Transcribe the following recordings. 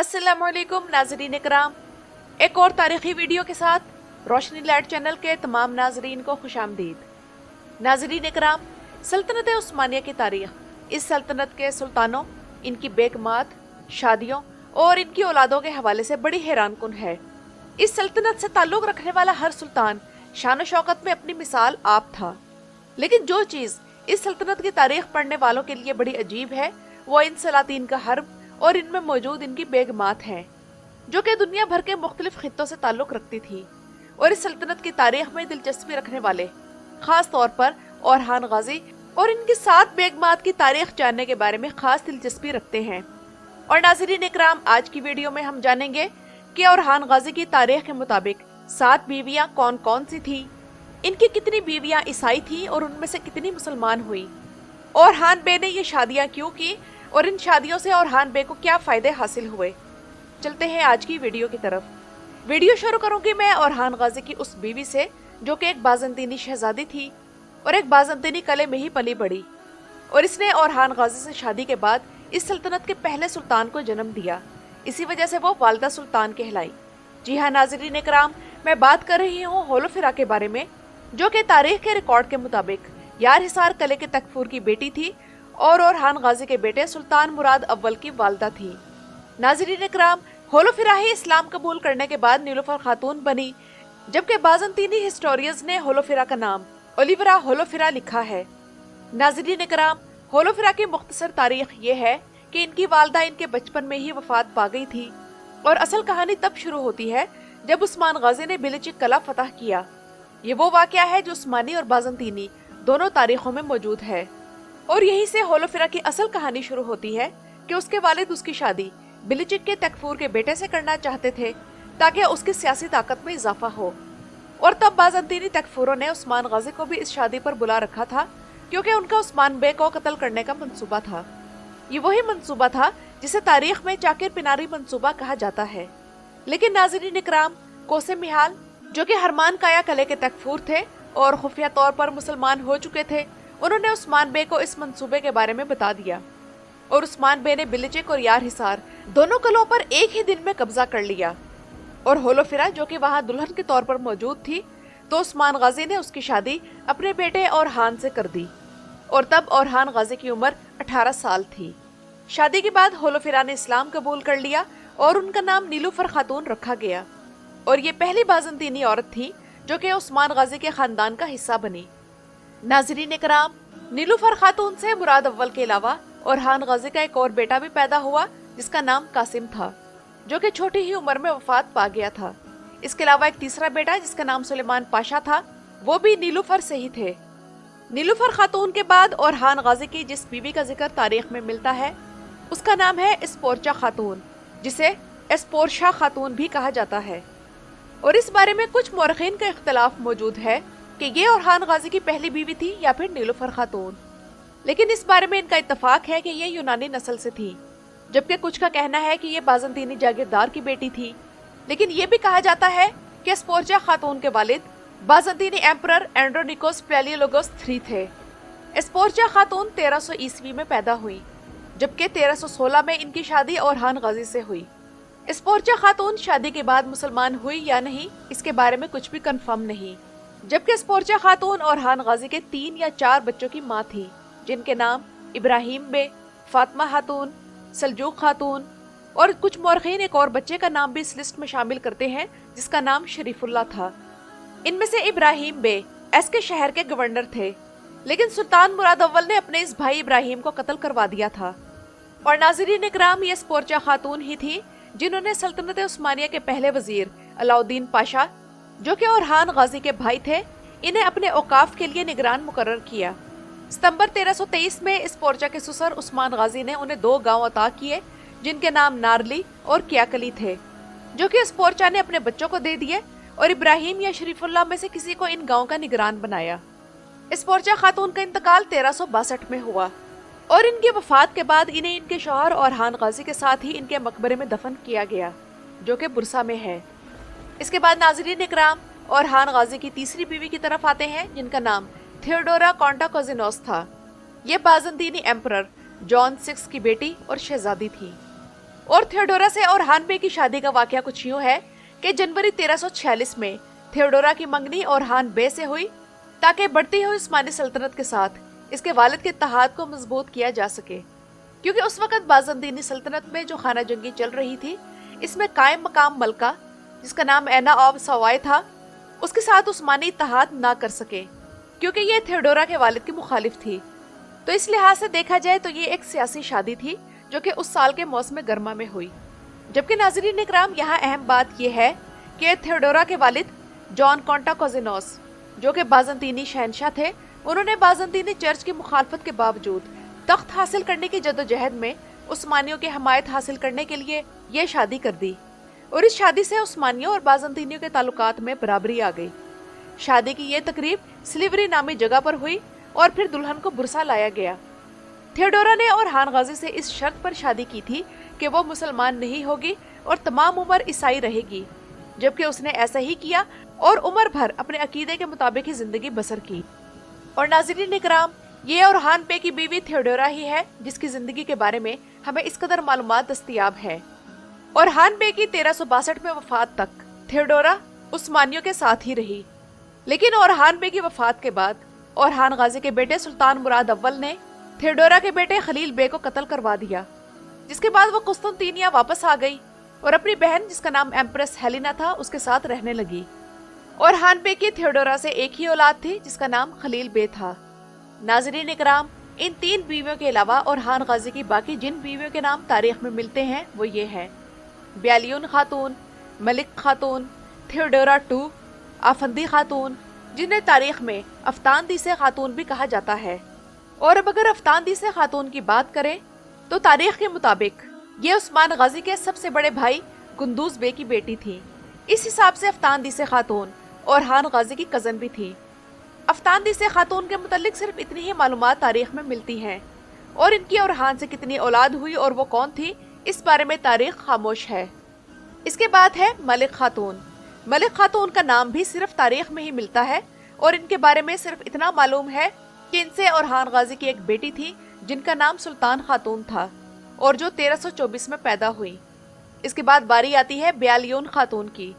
अस्सलामुअलैकुम नाजरीन इकराम, एक और तारीखी वीडियो के साथ रोशनी लाइट चैनल के तमाम नाजरीन को खुशामदीद। नाजरीन इकराम, सल्तनत उस्मानिया की तारीख इस सल्तनत के सुल्तानों, इनकी बेगमात, शादियों और इनकी औलादों के हवाले से बड़ी हैरानकुन है। इस सल्तनत से ताल्लुक़ रखने वाला हर सुल्तान शान शौकत में अपनी मिसाल आप था। लेकिन जो चीज़ इस सल्तनत की तारीख पढ़ने वालों के लिए बड़ी अजीब है, वो इन सलातीन का हर्ब और इनमें मौजूद इनकी बेगमात हैं, जो कि दुनिया भर के मुख्तलिफ खित्तों से ताल्लुक़ रखती थी और इस सल्तनत की तारीख में दिलचस्पी रखने वाले खास तौर पर औरहान गाजी और इनकी 7 बेगमात की तारीख जानने के बारे में खास दिलचस्पी रखते हैं। और नाज़रीन इकराम, आज की वीडियो में हम जानेंगे कि औरहान गाजी की तारीख के मुताबिक 7 बीवियां कौन कौन सी थी, इनकी कितनी बीवियां ईसाई थी और उनमें से कितनी मुसलमान हुई, औरहान बे ने ये शादियां क्यों की और इन शादियों से औरहान बे को क्या फायदे हासिल हुए। चलते हैं आज की वीडियो की तरफ। वीडियो शुरू करूंगी मैं औरहान गाजी की उस बीवी से जो कि एक बाज़ंतीनी शहजादी थी और एक बाज़ंतीनी कले में ही पली बड़ी, और इसने औरहान गाजी से शादी के बाद इस सल्तनत के पहले सुल्तान को जन्म दिया। इसी वजह से वो वालिदा सुल्तान कहलाई। जी हाँ नाज़रीन इकराम, मैं बात कर रही हूँ होलोफिरा के बारे में, जो कि तारीख के रिकॉर्ड के मुताबिक यार हिसार कले के तकफूर की बेटी थी और औरहान गाजी के बेटे सुल्तान मुराद अव्वल की वालिदा थी। नाज़रीन इकराम, होलोफिरा ही इस्लाम कबूल करने के बाद नीलुफर खातून बनी, जबकि बाज़ंतीनी हिस्टोरियंस ने होलोफिरा का नाम ओलिवरा होलोफिरा लिखा है। नाज़रीन इकराम, होलोफिरा की मुख्तसर तारीख ये है कि इनकी वालिदा इनके बचपन में ही वफात पा गई थी और असल कहानी तब शुरू होती है जब उस्मान गाजी ने बिलिचिक कला फतह किया। ये वो वाक़या है जो उस्मानी और बाज़ंतीनी दोनों तारीखों में मौजूद है, और यहीं से होलोफिरा की असल कहानी शुरू होती है कि उसके वालिद उसकी शादी बिलिचिक के तकफूर के बेटे से करना चाहते थे ताकि उसकी सियासी ताकत में इजाफा हो, और तब बाज़ंतीनी तकफूरों ने उस्मान गाजी को भी इस शादी पर बुला रखा था क्योंकि उनका उस्मान बे को कत्ल करने का मंसूबा था। ये वही मंसूबा था जिसे तारीख में चाकिर पिनारी मंसूबा कहा जाता है। लेकिन नाज़रीन इकराम, कोसे मिहाल जो कि हरमान काया कले के तकफूर थे और खुफिया तौर पर मुसलमान हो चुके थे, उन्होंने उस्मान बे को इस मंसूबे के बारे में बता दिया और उस्मान बे ने बिलिचिक और यार हिसार दोनों कलों पर एक ही दिन में कब्जा कर लिया। और होलोफिरा जो कि वहां दुल्हन के तौर पर मौजूद थी, तो उस्मान गाजी ने उसकी शादी अपने बेटे औरहान से कर दी, और तब औरहान गाजी की उम्र 18 साल थी। शादी के बाद होलोफिरा ने इस्लाम कबूल कर लिया और उनका नाम नीलुफर खातून रखा गया, और ये पहली बाज़ंतीनी औरत थी जो कि उस्मान गाजी के खानदान का हिस्सा बनी। नाज़रीन इकराम, नीलुफर खातून से मुराद अव्वल के अलावा औरहान गाजी का एक और बेटा भी पैदा हुआ जिसका नाम कासिम था, जो कि छोटी ही उम्र में वफात पा गया था। इसके अलावा एक तीसरा बेटा जिसका नाम सुलेमान पाशा था, वो भी नीलुफर से ही थे। नीलुफर खातून के बाद औरहान गाजी की जिस बीवी का जिक्र तारीख में मिलता है उसका नाम है एस्पोर्चा खातून, जिसे एस्पोर्शा खातून भी कहा जाता है, और इस बारे में कुछ मौरखीन का इख्तलाफ मौजूद है कि ये औरहान गाजी की पहली बीवी थी या फिर नीलुफर खातून। लेकिन इस बारे में इनका इत्तफाक है कि ये यूनानी नस्ल से थी, जबकि कुछ का कहना है कि ये बाज़ंतीनी जागीरदार की बेटी थी। लेकिन ये भी कहा जाता है कि एस्पोर्चा खातून के वालिद बाज़ंतीनी एम्परर एंड्रोनिकोस पैलियोलोगोस III थे। एस्पोर्चा खातून 1300 ईस्वी में पैदा हुई, जबकि 1316 में इनकी शादी औरहान गाजी से हुई। एस्पोर्चा खातून शादी के बाद मुसलमान हुई या नहीं, इसके बारे में कुछ भी कंफर्म नहीं, जबकि एस्पोर्चा खातून औरहान गाजी के 3 या 4 बच्चों की माँ थी, जिनके नाम इब्राहिम बे, फातिमा खातून, सल्जूक खातून, और कुछ मौरखीन एक और बच्चे का नाम भी इस लिस्ट में शामिल करते हैं जिसका नाम शरीफुल्लाह था। इनमें से इब्राहिम बे एस के शहर के गवर्नर थे, लेकिन सुल्तान मुराद अव्वल ने अपने इस भाई इब्राहिम को कत्ल करवा दिया था। और नाज़रीन इकराम, ये एस्पोर्चा खातून ही थी जिन्होंने सल्तनत उस्मानिया के पहले वजीर अलाउद्दीन पाशा, जो कि औरहान गाजी के भाई थे, इन्हें अपने औकाफ के लिए निगरान मुकर्रर किया। सितंबर 1323 में एस्पोर्चा के ससुर उस्मान गाजी ने उन्हें 2 गांव अता किए जिनके नाम नारली और क्याकली थे, जो कि एस्पोर्चा ने अपने बच्चों को दे दिए और इब्राहिम या शरीफुल्लाह में से किसी को इन गांव का निगरान बनाया। एस्पोर्चा खातून का इंतकाल 1362 में हुआ और इनकी वफात के बाद इन्हें इनके शौहर औरहान गाजी के साथ ही इनके मकबरे में दफन किया गया, जो कि बुरसा में है। इसके बाद नाज़रीन इकराम, औरहान गाजी की तीसरी बीवी की तरफ आते हैं जिनका नाम थियोडोरा कॉन्टाकोजिनोस था। ये बाज़ंतीनी एम्परर जॉन VI की बेटी और शहजादी थी। और थियोडोरा से ओरहान बे की शादी का वाकया कुछ यूं है कि जनवरी 1346 में थियोडोरा की मंगनी ओरहान बे से हुई ताकि बढ़ती हुई उस्मानी सल्तनत के साथ इसके वालिद के इत्तेहाद को मजबूत किया जा सके, क्योंकि उस वक्त बाज़ंतीनी सल्तनत में जो खाना जंगी चल रही थी, इसमें कायम मकाम मलका जिसका नाम ऐना ऑफ सवाई था, उसके साथ उस्मानी इत्तेहाद ना कर सके, क्योंकि ये थियोडोरा के वालिद की मुखालिफ थी। तो इस लिहाज से देखा जाए तो ये एक सियासी शादी थी जो कि उस साल के मौसम गर्मा में हुई। जबकि नाज़रीन इकराम, यहाँ अहम बात यह है कि थियोडोरा के वालिद जॉन कांटाकोजिनोस, जो कि बाज़ंतीनी शहनशाह थे, उन्होंने बाज़ंतीनी चर्च की मुखालफत के बावजूद तख्त हासिल करने की जदोजहद में उस्मानियों की हमायत हासिल करने के लिए ये शादी कर दी, और इस शादी से उस्मानियों और बाज़ंतीनियों के ताल्लुकात में बराबरी आ गई। शादी की ये तकरीब स्लिवरी नामी जगह पर हुई और फिर दुल्हन को बुरसा लाया गया। थियोडोरा ने ओरहान गाजी से इस शर्त पर शादी की थी कि वो मुसलमान नहीं होगी और तमाम उम्र ईसाई रहेगी, जबकि उसने ऐसा ही किया और उम्र भर अपने अकीदे के मुताबिक ही जिंदगी बसर की। और नाज़रीन इकराम, ये ओरहान बे की बीवी थियोडोरा ही है जिसकी जिंदगी के बारे में हमें इस कदर मालूमात दस्तयाब है। ओरहान बे की 1362 में वफात तक थियोडोरा उस्मानियों के साथ ही रही, लेकिन ओरहान बे की वफात के बाद ओरहान गाजी के बेटे सुल्तान मुराद अव्वल ने थियोडोरा के बेटे खलील बे को कत्ल करवा दिया, जिसके बाद वो कुस्तुनतीनिया वापस आ गई और अपनी बहन जिसका नाम एम्प्रेस हेलिना था उसके साथ रहने लगी। ओरहान बे की थियोडोरा से एक ही औलाद थी जिसका नाम खलील बे था। नाज़रीन इकराम, इन 3 बीवियों के अलावा ओरहान गाजी की बाकी जिन बीवियों के नाम तारीख में मिलते हैं वो ये हैं: ब्यालियुन खातून, मलिक खातून, थियोडोरा II, आफंदी खातून, जिन्हें तारीख में अफ्तानदीसे खातून भी कहा जाता है। और अब अगर अफ्तानदीसे खातून की बात करें तो तारीख के मुताबिक ये उस्मान गाजी के सबसे बड़े भाई कुंदूज बे की बेटी थी। इस हिसाब से अफ्तानदीसे खातून ओरहान गाजी की कज़न भी थी। अफ्तानदीसे खातून के मुतालिक सिर्फ इतनी ही मालूमात तारीख में मिलती हैं, और इनकी ओरहान से कितनी औलाद हुई और वो कौन थी, इस बारे में तारीख खामोश है। इसके बाद है मलिक खातून। मलिक खातून का नाम भी सिर्फ तारीख में ही मिलता है, और इनके बारे में सिर्फ इतना मालूम है कि इनसे ओरहान गाजी की एक बेटी थी जिनका नाम सुल्तान खातून था और जो 1324 में पैदा हुई। इसके बाद बारी आती है ब्यालियोन खातून की।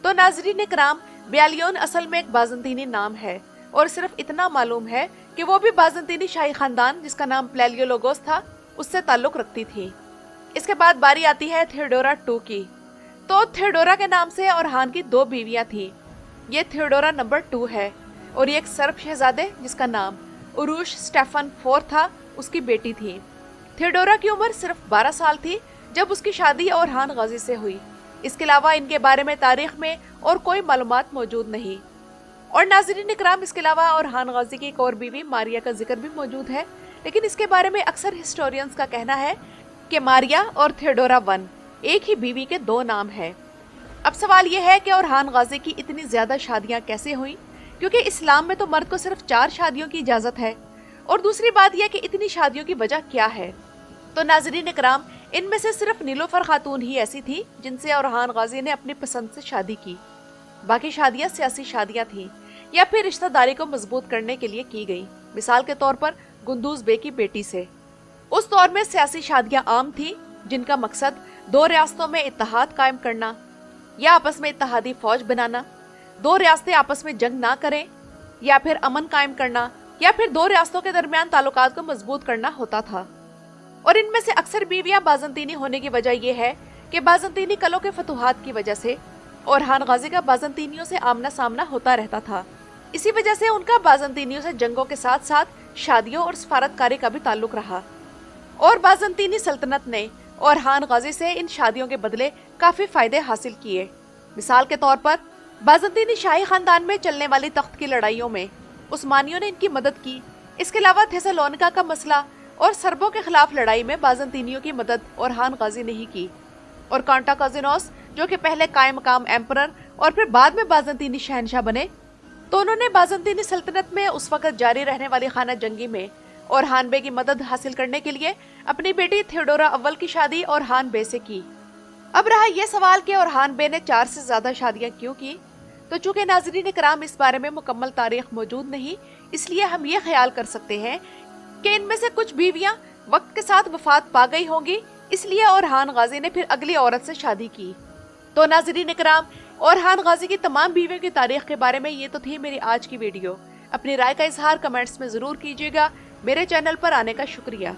तो नाज़रीन इकराम, ब्यालियोन असल में एक बाज़ंतीनी नाम है और सिर्फ इतना मालूम है कि वो भी बाज़ंतीनी शाही खानदान जिसका नाम प्लेलियोलोगोस था उससे ताल्लुक रखती थी। इसके बाद बारी आती है थियोडोरा II की। तो थियोडोरा के नाम से ओरहान की 2 बीवियां थी। ये थियोडोरा नंबर 2 है और ये एक सर्ब शहजादे जिसका नाम उरूश स्टेफन IV था उसकी बेटी थी। थियोडोरा की उम्र सिर्फ 12 साल थी जब उसकी शादी ओरहान गाजी से हुई। इसके अलावा इनके बारे में तारीख में और कोई मालूमात मौजूद नहीं। और नाज़रीन इकराम, इसके अलावा ओरहान गाजी की एक और बीवी मारिया का जिक्र भी मौजूद है, लेकिन इसके बारे में अक्सर हिस्टोरियंस का कहना है कि मारिया और थियोडोरा I एक ही बीवी के 2 नाम हैं। अब सवाल यह है कि ओरहान गाजी की इतनी ज्यादा शादियां कैसे हुई, क्योंकि इस्लाम में तो मर्द को सिर्फ 4 शादियों की इजाजत है, और दूसरी बात यह कि इतनी शादियों की वजह क्या है। तो नाज़रीन इकराम, इनमें से सिर्फ नीलोफर खातून ही ऐसी थी जिनसे ओरहान गाजी ने अपनी पसंद से शादी की। बाकी शादियां सियासी शादियां थीं या फिर रिश्तेदारी को मजबूत करने के लिए की गई। मिसाल के तौर पर कुंदूज बे की बेटी से। उस दौर में सियासी शादियां आम थी जिनका मकसद 2 रियासतों में इत्तेहाद कायम करना या आपस में इत्तेहादी फौज बनाना, 2 रियासतें आपस में जंग ना करें, या फिर अमन कायम करना, या फिर 2 रियासतों के दरमियान ताल्लुकात को मजबूत करना होता था। और इनमें से अक्सर बीवियां बाज़ंतीनी होने की वजह यह है कि बाज़ंतीनी कलों के फतुहात की वजह से ओरहान गाजी का बाज़ंतीनियों से आमना सामना होता रहता था। इसी वजह से उनका बाज़ंतीनियों से जंगों के साथ साथ शादियों और सफारतकारी का भी ताल्लुक रहा, और बाज़ंतीनी सल्तनत ने ओरहान गाजी से इन शादियों के बदले काफी फायदे हासिल किए। मिसाल के तौर पर बाज़ंतीनी शाही खानदान में चलने वाली तख्त की लड़ाइयों में उस्मानियों ने इनकी मदद की। इसके अलावा थेसलोनिका का मसला और सर्बों के खिलाफ लड़ाई में बाज़ंतीनियों की मदद ओरहान गाजी ने ही की। और कांटाकोजिनोस, जो कि पहले कायम मकाम एम्परर और फिर बाद में बाज़ंतीनी शहनशाह बने, तो उन्होंने बाज़ंतीनी सल्तनत में उस वक्त जारी रहने वाली खाना जंगी में ओरहान बे की मदद हासिल करने के लिए अपनी बेटी थियोडोरा अव्वल की शादी ओरहान बे से की। अब रहा यह सवाल कि ओरहान बे ने 4 से ज्यादा शादियां क्यों की, तो चूंकि नाज़रीन इकराम इस बारे में मुकम्मल तारीख मौजूद नहीं, इसलिए हम ये ख्याल कर सकते हैं कि इनमें से कुछ बीवियां वक्त के साथ वफात पा गई होंगी اس لیے اورحان غازی نے پھر اگلی عورت سے شادی کی۔ تو ناظرین اکرام، اورحان غازی کی تمام بیویوں کی تاریخ کے بارے میں یہ تو تھی میری آج کی ویڈیو۔ اپنی رائے کا اظہار کمنٹس میں ضرور کیجیے گا۔ میرے چینل پر آنے کا شکریہ۔